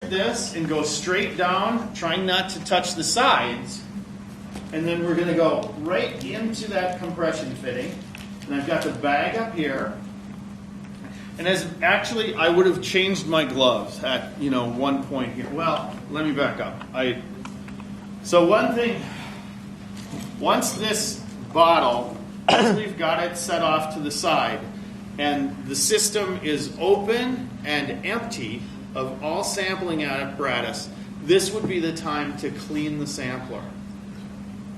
this and go straight down, trying not to touch the sides. And then we're going to go right into that compression fitting. And I've got the bag up here. And actually, I would have changed my gloves at one point here. Well, let me back up. So one thing, once this bottle, we've got it set off to the side, and the system is open and empty of all sampling apparatus, this would be the time to clean the sampler.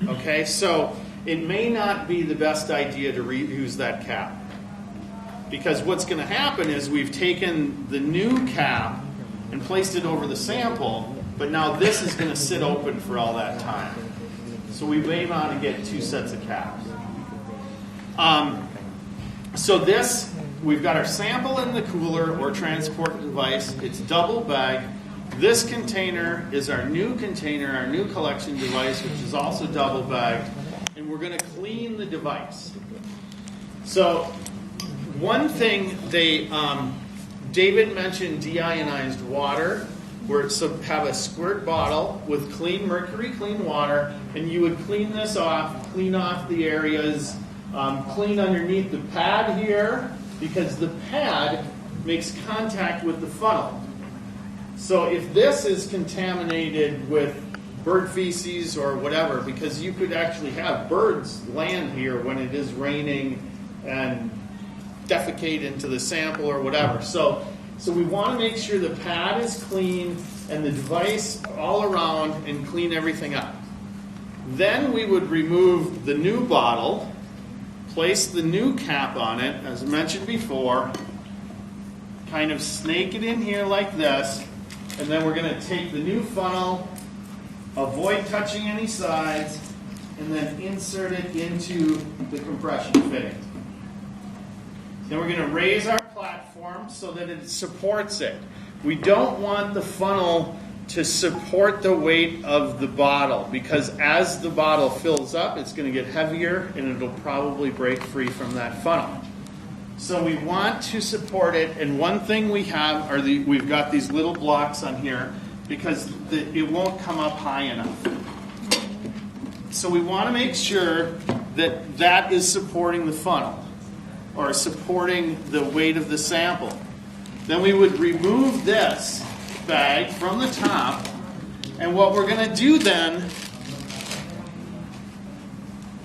Okay, so it may not be the best idea to reuse that cap. Because what's going to happen is we've taken the new cap and placed it over the sample, but now this is going to sit open for all that time. So we may want to get 2 sets of caps. So this, we've got our sample in the cooler or transport device. It's double bagged. This container is our new container, our new collection device, which is also double bagged. And we're going to clean the device. So one thing David mentioned deionized water, where it's have a squirt bottle with clean mercury, clean water, and you would clean this off, clean off the areas, clean underneath the pad here, because the pad makes contact with the funnel. So if this is contaminated with bird feces or whatever, because you could actually have birds land here when it is raining and defecate into the sample or whatever. So we want to make sure the pad is clean and the device all around and clean everything up. Then we would remove the new bottle, place the new cap on it, as mentioned before, kind of snake it in here like this, and then we're going to take the new funnel, avoid touching any sides, and then insert it into the compression fitting. Then we're going to raise our platform so that it supports it. We don't want the funnel to support the weight of the bottle, because as the bottle fills up, it's going to get heavier and it'll probably break free from that funnel. So we want to support it, and one thing we have are we've got these little blocks on here because it won't come up high enough. So we want to make sure that that is supporting the funnel, or supporting the weight of the sample. Then we would remove this bag from the top, and what we're going to do then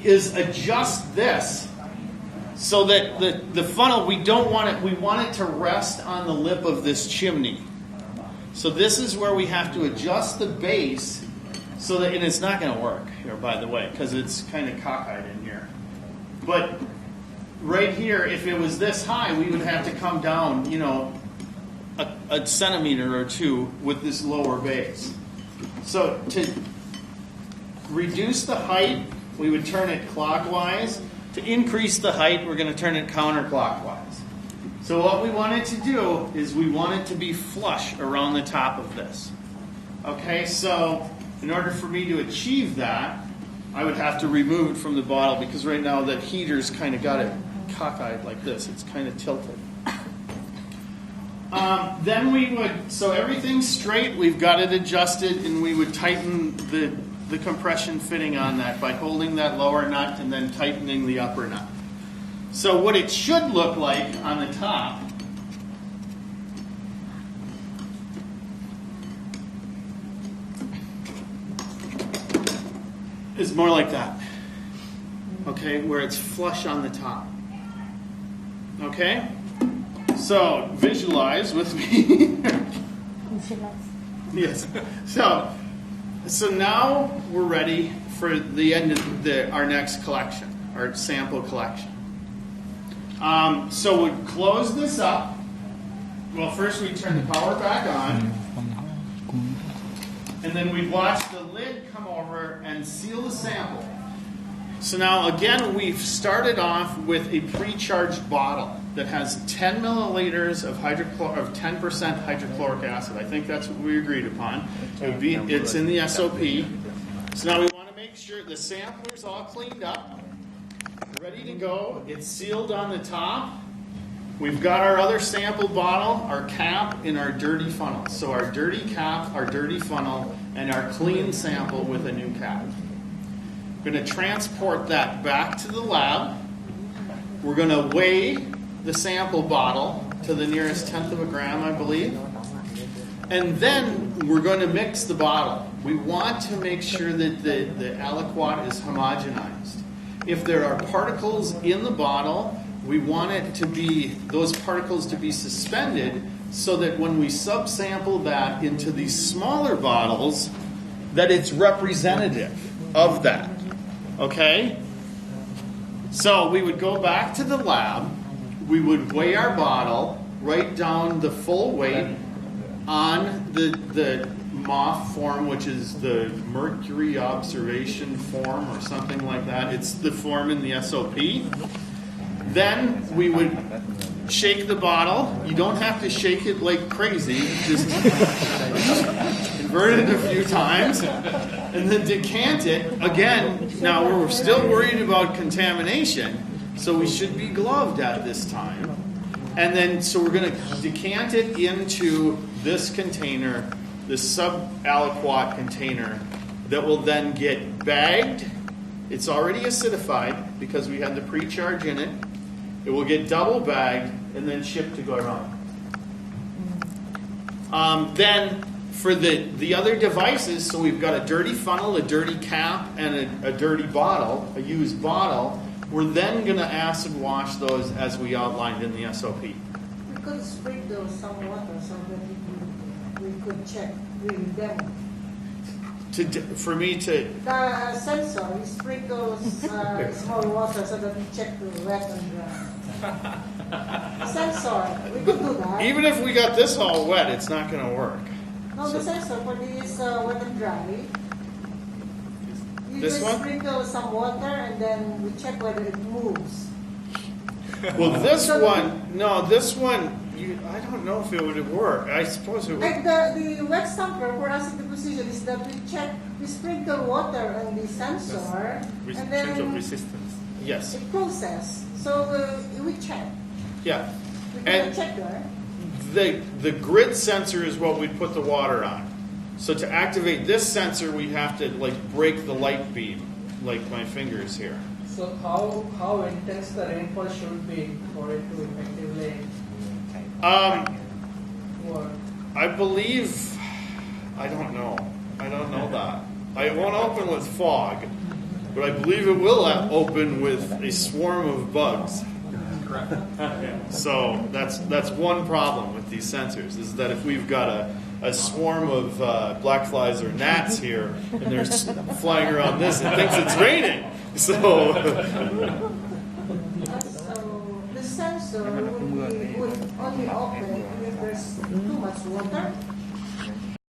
is adjust this so that the funnel, we want it to rest on the lip of this chimney. So this is where we have to adjust the base so that, and it's not going to work here, by the way, because it's kind of cockeyed in here. But right here, if it was this high, we would have to come down, a centimeter or two with this lower base. So to reduce the height, we would turn it clockwise. To increase the height, we're going to turn it counterclockwise. So what we want it to do is we want it to be flush around the top of this. Okay, so in order for me to achieve that, I would have to remove it from the bottle, because right now that heater's kind of got it cockeyed like this. It's kind of tilted. Then we would, so everything's straight, we've got it adjusted, and we would tighten the compression fitting on that by holding that lower nut and then tightening the upper nut. So what it should look like on the top is more like that. Okay, where it's flush on the top. Okay? So, visualize with me. Yes. So now we're ready for the end of our next collection, our sample collection. So we'll close this up. Well, first we turn the power back on. And then we watch the lid come over and seal the sample. So now again, we've started off with a pre-charged bottle that has 10 milliliters of 10% hydrochloric acid. I think that's what we agreed upon. It's in the SOP. So now we want to make sure the sampler's all cleaned up, ready to go. It's sealed on the top. We've got our other sample bottle, our cap, and our dirty funnel. So our dirty cap, our dirty funnel, and our clean sample with a new cap. We're going to transport that back to the lab. We're going to weigh the sample bottle to the nearest 1/10 of a gram, I believe. And then we're going to mix the bottle. We want to make sure that the aliquot is homogenized. If there are particles in the bottle, we want it to be, those particles to be suspended so that when we subsample that into these smaller bottles, that it's representative of that. Okay? So we would go back to the lab, we would weigh our bottle, write down the full weight on the MOF form, which is the Mercury Observation Form or something like that. It's the form in the SOP. Then we would shake the bottle. You don't have to shake it like crazy. Just invert it a few times. And then decant it. Again, now we're still worried about contamination, so we should be gloved at this time. And then, so we're going to decant it into this container, this sub-aliquot container, that will then get bagged. It's already acidified because we had the pre-charge in it. It will get double bagged and then shipped to Guarani. Then for the other devices, so we've got a dirty funnel, a dirty cap, and a dirty bottle, a used bottle. We're then going to acid wash those as we outlined in the SOP. We could sprinkle some water so that we could check, really demo. For me to... The sensor, we sprinkle small water so that we check the wet and dry. The sensor, we could do that. Even if we got this all wet, it's not going to work. No, the sensor for this wet and dry, you this just one? sprinkle some water and then we check whether it moves. Well, this one, no, this one, I don't know if it would work. I suppose it would. Like the wet stamper for us in the position is that we sprinkle water on the sensor and then resistance. Yes. it process. So we check. Yeah. We And can check there. the grid sensor is what we'd put the water on. So to activate this sensor, we have to like break the light beam, like my fingers here. So how intense the rainfall should be for it to effectively work? I believe, I don't know that. I won't open with fog, but I believe it will open with a swarm of bugs. Correct. So that's one problem with these sensors, is that if we've got a swarm of black flies or gnats here, and they're flying around this, it thinks it's raining. So So the sensor would only open if there's too much water.